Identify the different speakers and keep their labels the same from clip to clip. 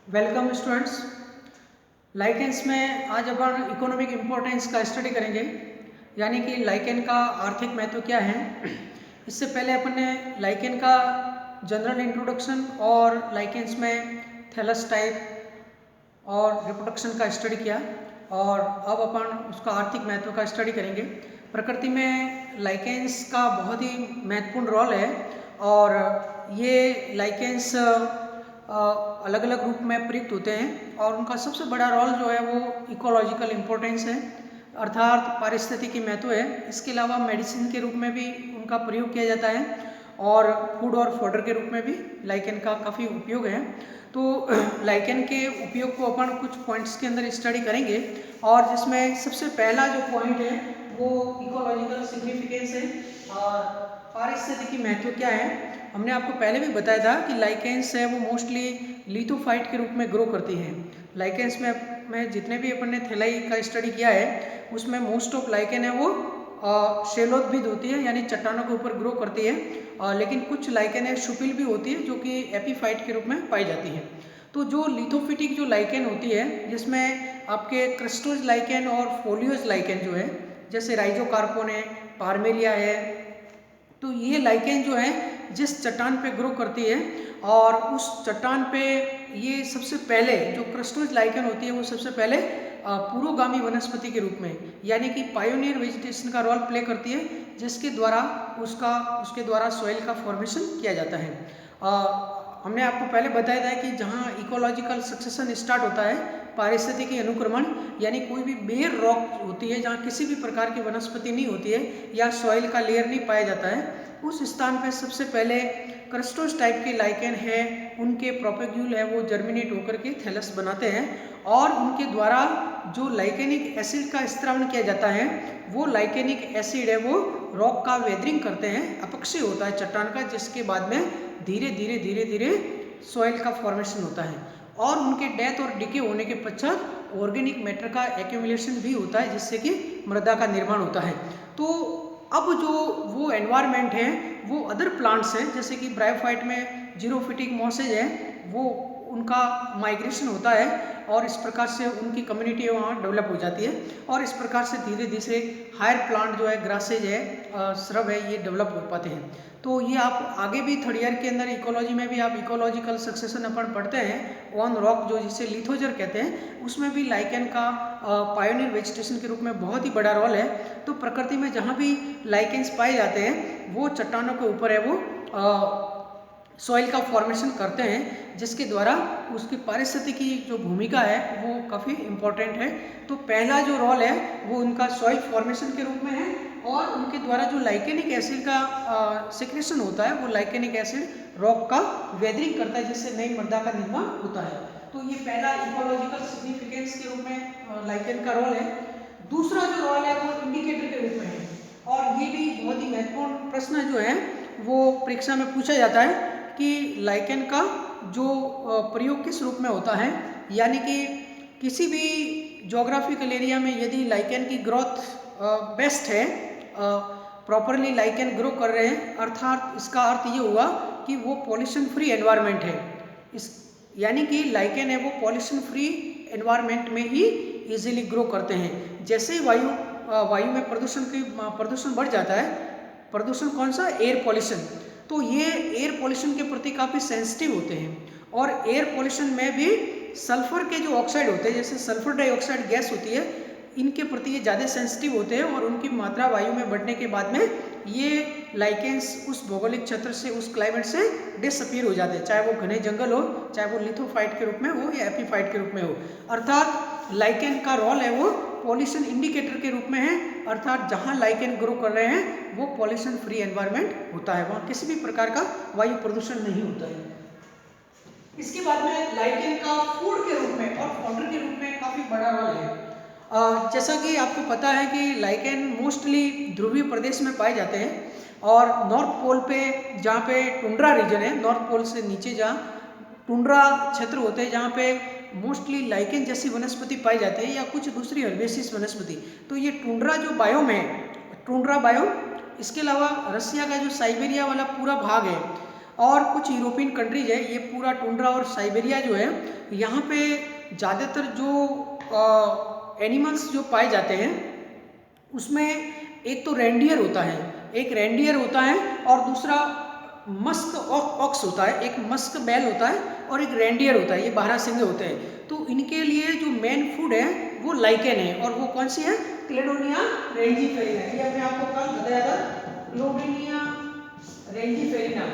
Speaker 1: Welcome students. Lichens में आज अपन economic importance का स्टडी करेंगे, यानी कि लाइकेन का आर्थिक महत्व क्या है। इससे पहले अपन ने लाइकेन का जनरल इंट्रोडक्शन और लाइकेंस में थैलस टाइप और रिप्रोडक्शन का स्टडी किया, और अब अपन उसका आर्थिक महत्व का स्टडी करेंगे। प्रकृति में लाइकेंस का बहुत ही महत्वपूर्ण रोल है, और ये लाइकेंस अलग अलग रूप में प्रयुक्त होते हैं, और उनका सबसे बड़ा रोल जो है वो इकोलॉजिकल इम्पोर्टेंस है, अर्थात पारिस्थितिकी महत्व है। इसके अलावा मेडिसिन के रूप में भी उनका प्रयोग किया जाता है, और फूड और फोडर के रूप में भी लाइकेन का काफ़ी उपयोग है। तो लाइकेन के उपयोग को अपन कुछ पॉइंट्स के अंदर स्टडी करेंगे, और जिसमें सबसे पहला जो पॉइंट है वो इकोलॉजिकल सिग्निफिकेंस है, और पारिस्थितिकी महत्व क्या है। हमने आपको पहले भी बताया था कि लाइकेंस है वो मोस्टली लिथोफाइट के रूप में ग्रो करती हैं। लाइकेंस में जितने भी अपन ने थैलाई का स्टडी किया है उसमें मोस्ट ऑफ लाइकेन है वो शैलोद्भिद होती है, यानी चट्टानों के ऊपर ग्रो करती है, लेकिन कुछ लाइकेन है शुपिल भी होती है जो कि एपीफाइट के रूप में पाई जाती है। तो जो लिथोफिटिक जो लाइकेन होती है, जिसमें आपके क्रिस्टोज लाइकेन और फोलियोज लाइकेन जो है, जैसे राइजोकार्पोन है, पार्मेलिया है, तो ये लाइकेन जो है जिस चट्टान पे ग्रो करती है, और उस चट्टान पे ये सबसे पहले जो क्रिस्टोज लाइकेन होती है वो सबसे पहले पुरोगामी वनस्पति के रूप में, यानी कि पायोनियर वेजिटेशन का रोल प्ले करती है, जिसके द्वारा उसके द्वारा सॉइल का फॉर्मेशन किया जाता है। हमने आपको पहले बताया था कि जहाँ इकोलॉजिकल सक्सेशन स्टार्ट होता है, पारिस्थितिकी अनुक्रमण, यानी कोई भी बेयर रॉक होती है जहाँ किसी भी प्रकार की वनस्पति नहीं होती है या सॉइल का लेयर नहीं पाया जाता है, उस स्थान पर सबसे पहले क्रस्टोस टाइप के लाइकेन है, उनके प्रोपेग्यूल है वो जर्मिनेट होकर के थैलस बनाते हैं, और उनके द्वारा जो लाइकेनिक एसिड का स्त्रावण किया जाता है, वो लाइकेनिक एसिड है वो रॉक का वेदरिंग करते हैं, अपक्षय होता है चट्टान का, जिसके बाद में धीरे धीरे धीरे धीरे सॉइल का फॉर्मेशन होता है, और उनके डेथ और डिके होने के पश्चात ऑर्गेनिक मैटर का एक्यूमुलेशन भी होता है, जिससे कि मृदा का निर्माण होता है। तो अब जो वो एनवायरनमेंट है वो अदर प्लांट्स हैं, जैसे कि ब्रायोफाइट में जीरोफिटिक मॉसेज है, वो उनका माइग्रेशन होता है, और इस प्रकार से उनकी कम्युनिटी वहाँ डेवलप हो जाती है, और इस प्रकार से धीरे धीरे हायर प्लांट जो है, ग्रासेज है, श्रब है, ये डेवलप हो पाते हैं। तो ये आप आगे भी थर्ड ईयर के अंदर इकोलॉजी में भी आप इकोलॉजिकल सक्सेशन अपन पढ़ते हैं ऑन रॉक, जो जिसे लिथोजर कहते हैं, उसमें भी लाइकेन का पायोनियर वेजिटेशन के रूप में बहुत ही बड़ा रोल है। तो प्रकृति में जहाँ भी लाइकेन्स पाए जाते हैं वो चट्टानों के ऊपर है वो सॉइल का फॉर्मेशन करते हैं, जिसके द्वारा उसकी पारिस्थितिकी जो भूमिका है वो काफ़ी इम्पोर्टेंट है। तो पहला जो रोल है वो उनका सॉइल फॉर्मेशन के रूप में है, और उनके द्वारा जो लाइकेनिक एसिड का सिक्रेशन होता है, वो लाइकेनिक एसिड रॉक का वेदरिंग करता है, जिससे नई मृदा का निर्माण होता है। तो ये पहला इकोलॉजिकल सिग्निफिकेंस के रूप में लाइकेन का रोल है। दूसरा जो रोल है वो इंडिकेटर के रूप में है, और ये भी बहुत ही महत्वपूर्ण प्रश्न जो है वो परीक्षा में पूछा जाता है कि लाइकेन का जो प्रयोग किस रूप में होता है, यानी कि किसी भी ज्योग्राफिकल एरिया में यदि लाइकेन की ग्रोथ बेस्ट है, प्रॉपरली लाइकेन ग्रो कर रहे हैं, अर्थात इसका अर्थ ये हुआ कि वो पॉल्यूशन फ्री एनवायरनमेंट है, इस यानी कि लाइकेन है वो पॉल्यूशन फ्री एनवायरनमेंट में ही इजीली ग्रो करते हैं। जैसे वायु में प्रदूषण बढ़ जाता है, प्रदूषण कौन सा, एयर पॉल्यूशन, तो ये एयर पॉल्यूशन के प्रति काफ़ी सेंसिटिव होते हैं, और एयर पॉल्यूशन में भी सल्फर के जो ऑक्साइड होते हैं, जैसे सल्फर डाइऑक्साइड गैस होती है, इनके प्रति ये ज़्यादा सेंसिटिव होते हैं, और उनकी मात्रा वायु में बढ़ने के बाद में ये लाइकेंस उस भौगोलिक क्षेत्र से, उस क्लाइमेट से डिसअपीयर हो जाते हैं, चाहे वो घने जंगल हो, चाहे वो लिथोफाइट के रूप में हो या एपीफाइट के रूप में हो। अर्थात लाइकेन का रोल है वो पॉल्यूशन इंडिकेटर के रूप में है, अर्थात जहाँ लाइकेन ग्रो कर रहे हैं वो पॉल्यूशन फ्री एनवायरनमेंट होता है, वहाँ किसी भी प्रकार का वायु प्रदूषण नहीं होता है। इसके बाद में लाइकेन का फूड के रूप में और फॉडर के रूप में काफ़ी बड़ा रोल है। जैसा कि आपको पता है कि लाइकेन मोस्टली ध्रुवीय प्रदेश में पाए जाते हैं, और नॉर्थ पोल पे जहाँ पे टुंड्रा रीजन है, नॉर्थ पोल से नीचे जहाँ टुंड्रा क्षेत्र होते हैं, जहाँ पे मोस्टली लाइकेन जैसी वनस्पति पाई जाती है या कुछ दूसरी हर्बेसिस वनस्पति, तो ये टुंड्रा जो बायोम है, टुंड्रा बायोम, इसके अलावा रसिया का जो साइबेरिया वाला पूरा भाग है, और कुछ यूरोपियन कंट्रीज है, ये पूरा टुंड्रा और साइबेरिया जो है, यहाँ पे ज़्यादातर जो एनिमल्स जो पाए जाते हैं उसमें एक तो रेंडियर होता है, एक रेंडियर होता है और दूसरा मस्क ऑक्स होता है, एक मस्क बैल होता है और एक रेंडियर होता है, ये 12 सिंगे होते हैं। तो इनके लिए जो मेन फूड है वो लाइकेन है, और वो कौन सी है? क्लेडोनिया रेंजीफेरिना। ये मैं आपको कल बताया था, क्लेडोनिया रेंजीफेरिना।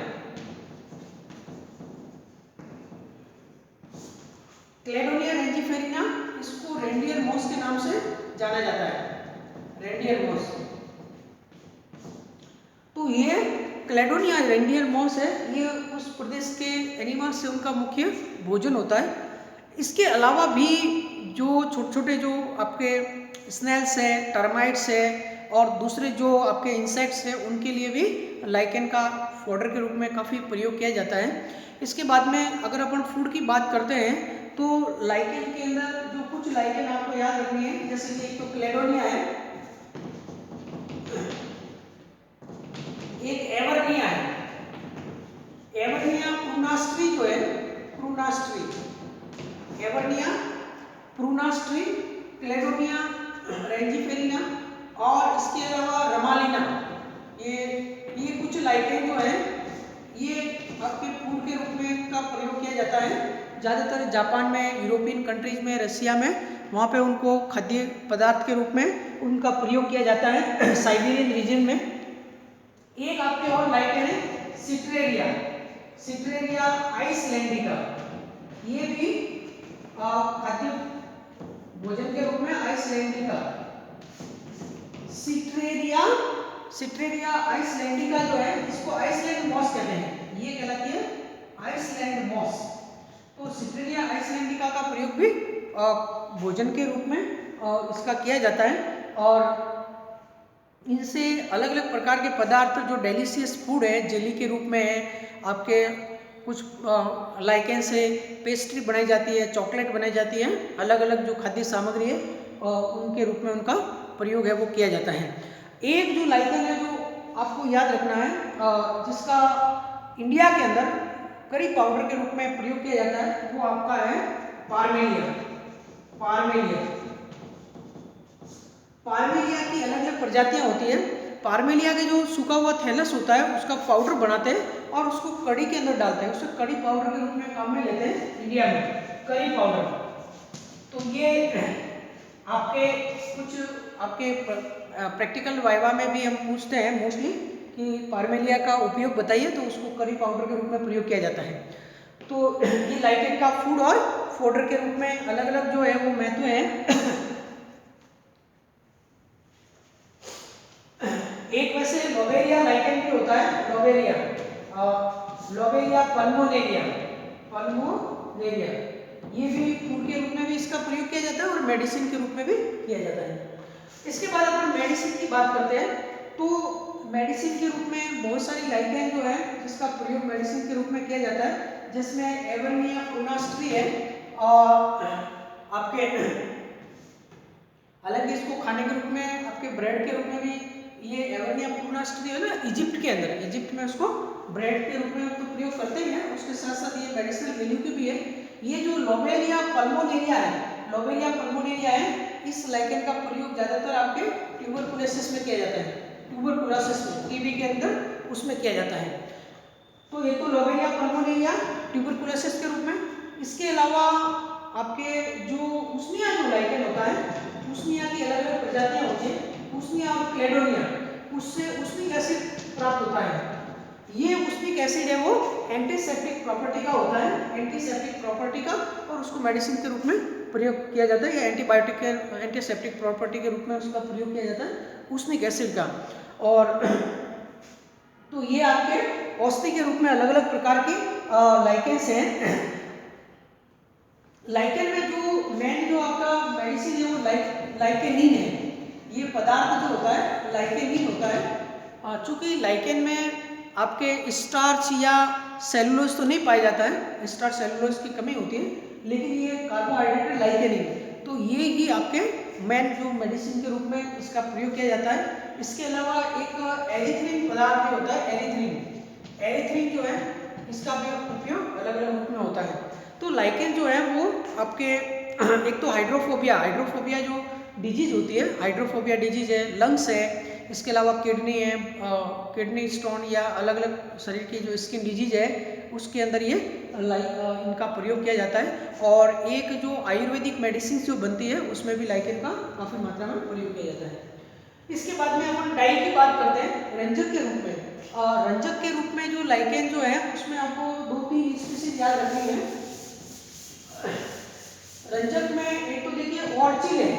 Speaker 1: क्लेडोनिया रेंजीफेरिना, इसको रेंडियर मॉस के नाम से जाना जाता है, रेंडियर मॉस। तो ये क्लेडोनिया रेंडियर मॉस है, ये उस प्रदेश के एनिमल्स से उनका मुख्य भोजन होता है। इसके अलावा भी जो छोटे छोटे जो आपके स्नेल्स है, टर्माइट्स है और दूसरे जो आपके इंसेक्ट्स हैं, उनके लिए भी लाइकेन का फॉडर के रूप में काफ़ी प्रयोग किया जाता है। इसके बाद में अगर अपन फूड की बात करते हैं तो लाइकेन के अंदर जो कुछ लाइकेन आपको याद रखनी है, जैसे कि एक तो क्लेडोनिया है, एक एवर्निया है, एवर्निया प्रूनास्ट्री जो है, प्रूनास्ट्री, एवर्निया प्रूनास्ट्री, क्लेडोनिया रेंजीफेरिना और इसके अलावा रमालिना। ये कुछ लाइकेन जो है ये आपके फूड के रूप में का प्रयोग किया जाता है। ज़्यादातर जापान में, यूरोपियन कंट्रीज में, रसिया में, वहाँ पे उनको खाद्य पदार्थ के रूप में उनका प्रयोग किया जाता है, साइबेरियन रीजन में। एक आपके और लाइकेन है सिट्रेरिया, सिट्रेरिया आइसलैंडिका, ये भी खाद्य भोजन के रूप में आइसलैंडिका, सिट्रेरिया, सिट्रेरिया आइसलैंडिका जो है, इसको आइसलैंड मॉस कहते हैं, ये कहलाती है आइसलैंड मॉस। तो सिट्रेरिया आइसलैंडिका का प्रयोग भी भोजन के रूप में इसका किया जाता है। और इनसे अलग अलग प्रकार के पदार्थ जो डेलिशियस फूड है, जेली के रूप में है, आपके कुछ लाइकेन से पेस्ट्री बनाई जाती है, चॉकलेट बनाई जाती है, अलग अलग जो खाद्य सामग्री है उनके रूप में उनका प्रयोग है वो किया जाता है। एक जो लाइकेन है जो आपको याद रखना है, जिसका इंडिया के अंदर करी पाउडर के रूप में प्रयोग किया जाता है, वो आपका है पार्मेलिया, पार्मेलिया। पार्मेलिया की अलग अलग प्रजातियां होती है। पार्मेलिया के जो सूखा हुआ थैलस होता है उसका पाउडर बनाते हैं और उसको कड़ी के अंदर डालते हैं, उसे कड़ी पाउडर के रूप में काम में लेते हैं इंडिया में, करी पाउडर। तो ये आपके कुछ आपके प्रैक्टिकल वाइवा में भी हम पूछते हैं मोस्टली कि पार्मेलिया का उपयोग बताइए, तो उसको करी पाउडर के रूप में प्रयोग किया जाता है। तो ये लाइकेन का फूड और फोडर के रूप में अलग अलग जो है वो महत्व है। एक वैसे लोबेरिया लाइकेन भी होता है, लोबेरिया, लोबेरिया पल्मोनेरिया, पल्मोनेरिया, ये भी फूड के रूप में भी इसका प्रयोग किया जाता है और मेडिसिन के रूप में भी किया जाता है। इसके बाद अपन मेडिसिन की बात करते हैं, तो मेडिसिन के रूप में बहुत सारी लाइकेन जो है जिसका प्रयोग मेडिसिन के रूप में किया जाता है, जिसमें एवर्निया प्रूनास्ट्री है, और आपके हालांकि इसको खाने के रूप में आपके ब्रेड के रूप में भी ये एवर्निया प्रूनास्ट्री है ना, इजिप्ट के अंदर, इजिप्ट में उसको ब्रेड के रूप में तो प्रयोग करते हैं, उसके साथ साथ ये मेडिसिनल वैल्यू की भी है। ये जो लोबेरिया पल्मोनेरिया है, लोबेरिया पल्मोनेरिया है, इस लाइकेन का प्रयोग ज्यादातर आपके ट्यूबरकुलोसिस में किया जाता है, ट्यूबरकुलोसिस में, टीबी के अंदर उसमें किया जाता है। तो ये तो लोबेरिया पल्मोनेरिया ट्यूबरकुलोसिस के रूप में। इसके अलावा आपके जो उसनिया जो लाइकेन होता है, उसनिया की अलग अलग प्रजातियां होती हैं, उसनिया और क्लेडोनिया, उससे उसनिक एसिड प्राप्त होता है। ये उसनिक एसिड है वो एंटीसेप्टिक प्रॉपर्टी का होता है, एंटीसेप्टिक प्रॉपर्टी का, और उसको मेडिसिन के रूप में प्रयोग किया जाता है, या एंटीबायोटिक के एंटीसेप्टिक प्रॉपर्टी के रूप में उसका प्रयोग किया जाता है उसनिक एसिड का। और तो ये आपके औषधि के रूप में अलग अलग प्रकार की लाइकेन्स हैं। लाइकेन में जो मेन जो आपका मेडिसिन है वो लाइकेनिन है, ये पदार्थ जो होता है लाइकेनिन होता है। चूंकि लाइकेन में आपके स्टार्च या सेलुलोज तो नहीं पाया जाता है, स्टार्च सेलुलोज की कमी होती है, लेकिन ये कार्बोहाइड्रेट है लाइकेनिन, तो ये ही आपके मेन जो मेडिसिन के रूप में इसका प्रयोग किया जाता है। इसके अलावा एक एरिथ्रिन पदार्थ भी होता है, एरिथ्रिन, एरिथ्रिन जो है इसका भी उपयोग अलग अलग रूप में होता है। तो लाइकेन जो है वो आपके एक तो हाइड्रोफोबिया जो डिजीज होती है, हाइड्रोफोबिया डिजीज है, लंग्स है, इसके अलावा किडनी है, किडनी स्टोन या अलग अलग शरीर की जो स्किन डिजीज है उसके अंदर ये इनका प्रयोग किया जाता है। और एक जो आयुर्वेदिक मेडिसिन जो बनती है उसमें भी लाइकेन का काफ़ी मात्रा में प्रयोग किया जाता है। इसके बाद में अपन डाई की बात करते हैं रंजक के रूप में। रंजक के रूप में जो लाइकेन जो है उसमें आपको 2-3 स्पीशीज याद रखनी है। रंजक में एक तो देखिए ऑर्चिल है,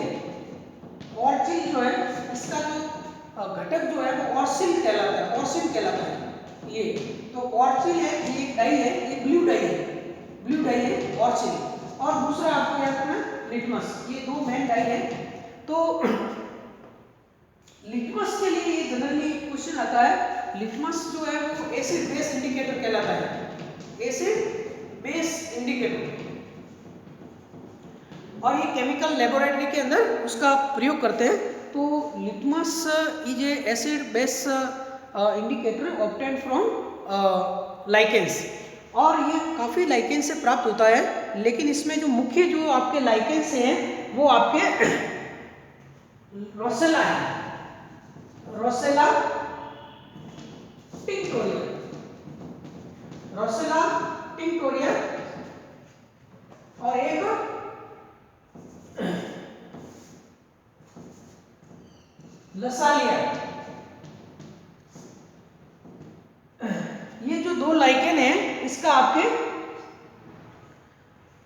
Speaker 1: ऑर्चिल जो है इसका जो घटक जो है वो ऑर्सिल कहलाता है। ये तो ऑर्चिल है, ये एक डाई है, ये ब्लू डाई है ऑर्चिल। और दूसरा आपको याद रखना लिटमस, ये दो मेन डाई है। तो लिटमस के लिए ये जनरली क्वेश्चन आता है, लिटमस जो है वो एसिड बेस इंडिकेटर कहलाता है, एसिड बेस इंडिकेटर। और ये केमिकल लेबोरेटरी के अंदर उसका प्रयोग करते हैं। तो litmus is a acid base indicator obtained from lichens, और ये काफ़ी लाइकेन से प्राप्त होता है। लेकिन इसमें जो मुख्य जो आपके लाइकेंस हैं वो आपके रोसेला है, रोसेला टिंक्टोरिया और एक लसालिया। ये जो दो लाइकेन है इसका आपके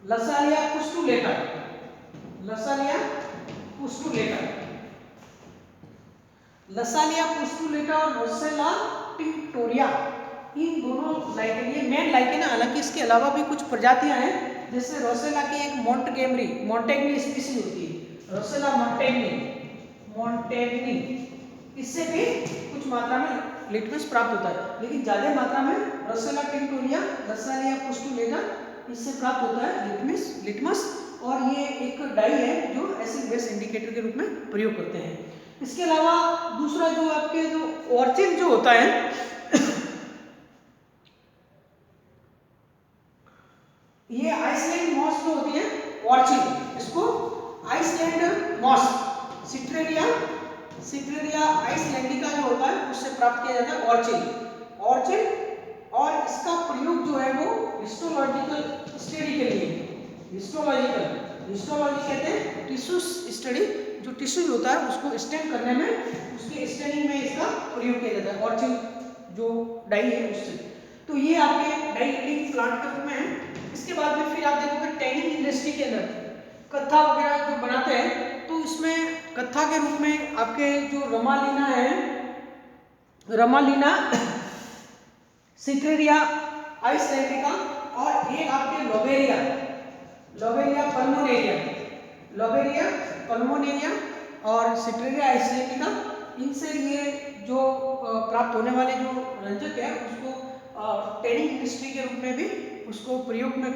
Speaker 1: लसालिया पुस्टुलेटा और रोसेला टिंक्टोरिया, इन दोनों लाइकेन ये मेन लाइकेन है। हालांकि इसके अलावा भी कुछ प्रजातियां हैं, जैसे रोसेला की एक मोंटेग्नी स्पीशीज होती है, रोसेला मोंटेग्नी, इससे भी कुछ मात्रा में लिटमस प्राप्त होता है। लेकिन ज्यादा मात्रा में रोसेला टिंक्टोरिया, लसालिया पुस्टुलेटा, इससे प्राप्त होता है लिटमस। और ये एक डाई है जो एसिड बेस इंडिकेटर के रूप में प्रयोग करते हैं। इसके अलावा दूसरा जो आपके जो ऑर्चिल जो होता है ये आइसलैंड मॉस जो होती है ऑर्चिल, इसको आइसलैंड मॉस सिट्रेरिया आइसलैंडिका जो होता है उससे प्राप्त किया जाता है ऑर्चिल। और इसका प्रयोग जो है वो हिस्टोलॉजिकल स्टडी के लिए, हिस्टोलॉजी कहते हैं टिश्यू स्टडी, जो टिश्यू होता है उसको स्टैंड करने में, उसके स्टैंडिंग में इसका प्रयोग किया जाता है ऑर्चिल जो डाई है उससे। तो ये आपके डाई यील्डिंग प्लांट के रूप में है। इसके बाद में फिर आप देखोगे टैनिंग इंडस्ट्री के अंदर कत्था वगैरह जो बनाते हैं, तो इसमें कत्था के रूप में आपके जो रमालिना सिट्रेरिया आइसलैंडिका और एक आपके लोबेरिया पल्मोनेरिया और सिट्रेरिया आइसलैंडिका, इनसे ये जो प्राप्त होने वाले जो रंजक है उसको टैनिंग इंडस्ट्री के रूप में भी उसको प्रयोग में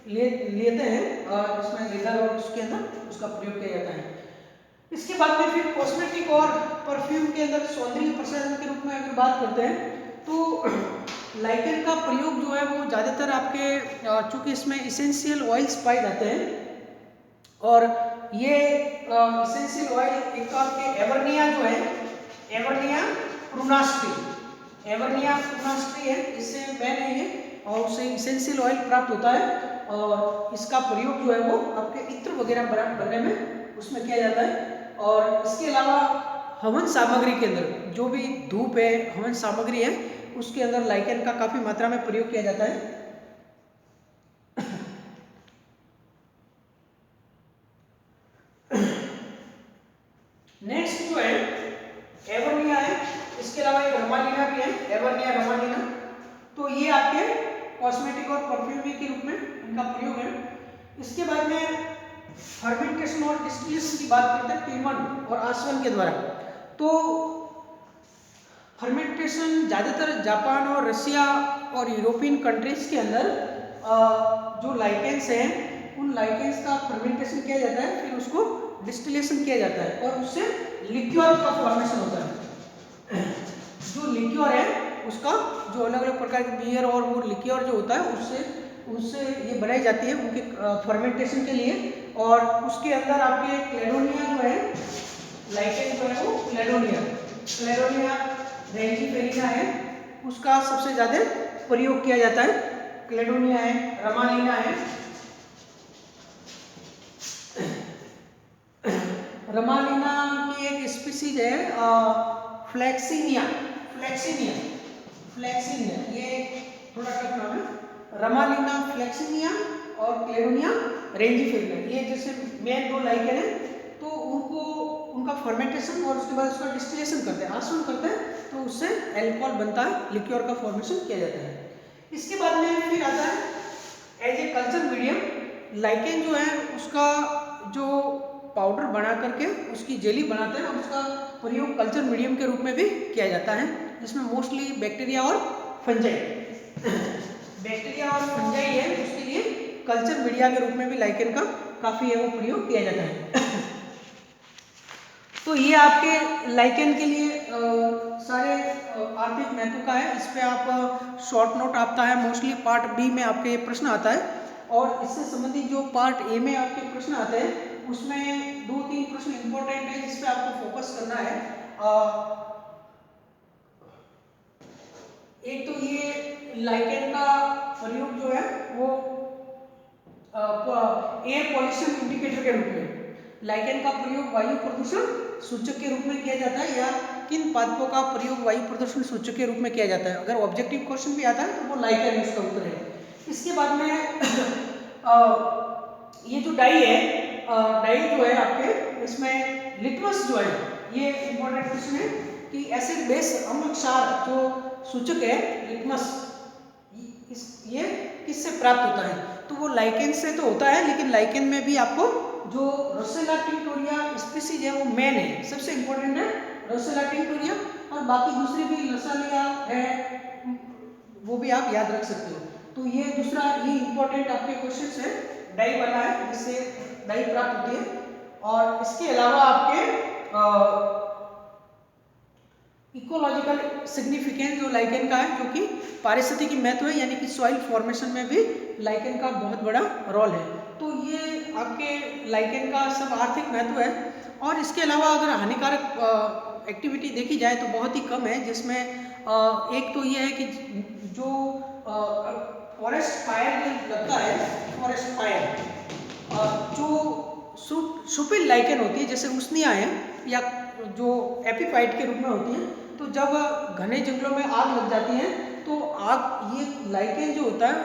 Speaker 1: लेते हैं, और इसमें लेदर और उसके अंदर उसका प्रयोग किया जाता है। इसके बाद में फिर कॉस्मेटिक और परफ्यूम के अंदर सौंदर्य प्रसाधन के रूप में अगर बात करते हैं तो लाइकेन का प्रयोग जो है वो ज़्यादातर आपके चूँकि इसमें इसेंशियल ऑयल्स पाए जाते हैं, और ये इसेंशियल ऑयल एक तो आपके एवर्निया जो है, एवर्निया प्रूनास्ट्री है, इससे मैन है और उससे इसेंशियल ऑयल प्राप्त होता है। और इसका प्रयोग जो है वो आपके इत्र वगैरह बनने में उसमें किया जाता है। और इसके अलावा हवन सामग्री के अंदर जो भी धूप है, हवन सामग्री है, उसके अंदर लाइकेन का काफी मात्रा में प्रयोग किया जाता है। नेक्स्ट जो है एवर्निया है, इसके अलावा एक रमालिना भी है, एवर्निया रमालिना। तो ये आपके कॉस्मेटिक और परफ्यूमरी के रूप में इनका प्रयोग है। इसके बाद में फर्मेंटेशन और डिस्टिलेशन की बात करते हैं पीमन और आसवन के द्वारा। तो फर्मेंटेशन ज़्यादातर जापान और रशिया और यूरोपियन कंट्रीज के अंदर जो लाइकेंस हैं उन लाइकेंस का फर्मेंटेशन किया जाता है, फिर उसको डिस्टिलेशन किया जाता है और उससे लिक्योर का फॉर्मेशन होता है। जो लिक्योर है उसका जो अलग अलग प्रकार के बियर और वो लिक्योर जो होता है उससे ये बनाई जाती है उनके फर्मेंटेशन के लिए। और उसके अंदर आपके क्लेडोनिया जो है, लाइकेन जो है वो क्लेडोनिया रेंजिफेरिना है, उसका सबसे ज़्यादा प्रयोग किया जाता है। क्लेडोनिया है, रमालीना है, रमालीना की एक स्पीसीज है फ्लेक्सीनिया, ये थोड़ा टफ नाम है, रमालीना फ्लेक्सीनिया और क्लेडोनिया रेंजिफेरिना, ये जैसे मेन दो लाइकेन है, तो उनको उनका फर्मेंटेशन और उसके बाद उसका डिस्टिलेशन करते हैं, आसवन करते हैं, तो उससे एल्कोहल बनता है, लिक्योर का फॉर्मेशन किया जाता है। इसके बाद में फिर आता है as a culture medium, lichen जो है उसका जो पाउडर बना करके उसकी जेली बनाते हैं और उसका प्रयोग कल्चर मीडियम के रूप में भी किया जाता है, जिसमें मोस्टली बैक्टीरिया और फंजाई है, उसके लिए कल्चर मीडिया के रूप में भी लाइकेन का काफ़ी है वो प्रयोग किया जाता है। तो ये आपके लाइकेन के लिए सारे आर्थिक महत्व का है, इस पे आप शॉर्ट नोट आता है, मोस्टली पार्ट बी में आपके प्रश्न आता है, और इससे संबंधित जो पार्ट ए में आपके प्रश्न आते हैं उसमें 2-3 प्रश्न इंपॉर्टेंट है जिस पे आपको फोकस करना है। एक तो ये लाइकेन का प्रयोग जो है वो एयर पॉल्यूशन इंडिकेटर के रूप में, लाइकेन का प्रयोग वायु प्रदूषण सूचक के रूप में किया जाता है, या किन पादपों का प्रयोग वायु प्रदूषण सूचक के रूप में किया जाता है। अगर ऑब्जेक्टिव क्वेश्चन भी आता है तो वो लाइकेन इसका उत्तर है। इसके बाद में ये जो डाई है, डाई जो है आपके इसमें लिटमस जो है, ये इंपॉर्टेंट क्वेश्चन है कि एसिड बेस अम्ल क्षार जो सूचक है लिटमस, ये किससे प्राप्त होता है, तो वो लाइकेन से तो होता है, लेकिन लाइकेन में भी आपको जो रोसेला टिंक्टोरिया स्पीसीज है वो मेन है, सबसे इंपॉर्टेंट है रोसेला टिंक्टोरिया, और बाकी दूसरी भी लसालिया है वो भी आप याद रख सकते हो। तो ये दूसरा ये इंपॉर्टेंट आपके क्वेश्चन है, डाई वाला है जिससे डाई प्राप्त होती है। और इसके अलावा आपके इकोलॉजिकल सिग्निफिकेंस जो लाइकेन का है, जो कि पारिस्थितिकी महत्व है, यानी कि सॉइल फॉर्मेशन में भी लाइकेन का बहुत बड़ा रोल है। तो ये आपके लाइकेन का सब आर्थिक महत्व है। और इसके अलावा अगर हानिकारक एक्टिविटी देखी जाए तो बहुत ही कम है, जिसमें एक तो ये है कि जो फॉरेस्ट फायर लगता है, फॉरेस्ट फायर जो सुपिल लाइकेन होती है, जैसे उसनिया है या जो एपीफाइट के रूप में होती है, तो जब घने जंगलों में आग लग जाती है तो आग, ये लाइकेन जो होता है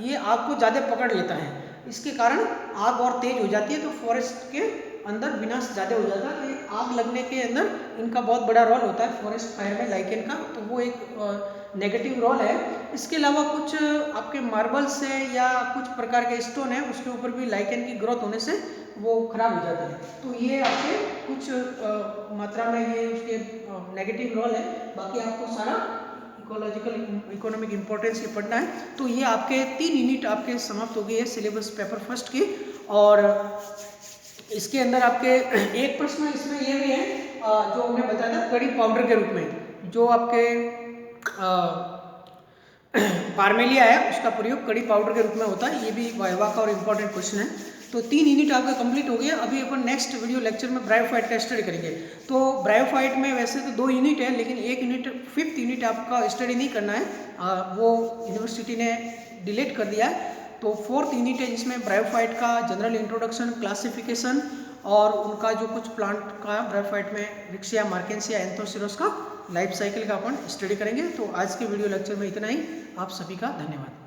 Speaker 1: ये आग को ज़्यादा पकड़ लेता है, इसके कारण आग और तेज हो जाती है, तो फॉरेस्ट के अंदर विनाश ज़्यादा हो जाता है। तो आग लगने के अंदर इनका बहुत बड़ा रोल होता है फॉरेस्ट फायर में लाइकेन का, तो वो एक नेगेटिव रोल है। इसके अलावा कुछ आपके मार्बल्स है या कुछ प्रकार के स्टोन है, उसके ऊपर भी लाइकेन की ग्रोथ होने से वो खराब हो जाते हैं। तो ये आपके कुछ मात्रा में ये उसके नेगेटिव रोल है, बाकी आपको सारा इकोलॉजिकल इकोनॉमिक इम्पोर्टेंस ये पढ़ना है। तो ये आपके 3 यूनिट आपके समाप्त हो गए हैं सिलेबस पेपर फर्स्ट की। और इसके अंदर आपके एक प्रश्न इसमें ये भी है जो हमने बताया था कड़ी पाउडर के रूप में, जो आपके पार्मेलिया है उसका प्रयोग कड़ी पाउडर के रूप में होता है, ये भी वाइवा का और इम्पोर्टेंट क्वेश्चन है। तो 3 यूनिट आपका कंप्लीट हो गया। अभी अपन नेक्स्ट वीडियो लेक्चर में ब्रायोफाइट का स्टडी करेंगे। तो ब्रायोफाइट में वैसे तो 2 यूनिट है, लेकिन एक यूनिट 5th यूनिट आपका स्टडी नहीं करना है, वो यूनिवर्सिटी ने डिलीट कर दिया है। तो 4th यूनिट है जिसमें ब्रायोफाइट का जनरल इंट्रोडक्शन, क्लासिफिकेशन और उनका जो कुछ प्लांट का ब्रायोफाइट में रिक्सिया, मार्केंसिया, एंथोसिरोस का लाइफ साइकिल का अपन स्टडी करेंगे। तो आज के वीडियो लेक्चर में इतना ही। आप सभी का धन्यवाद।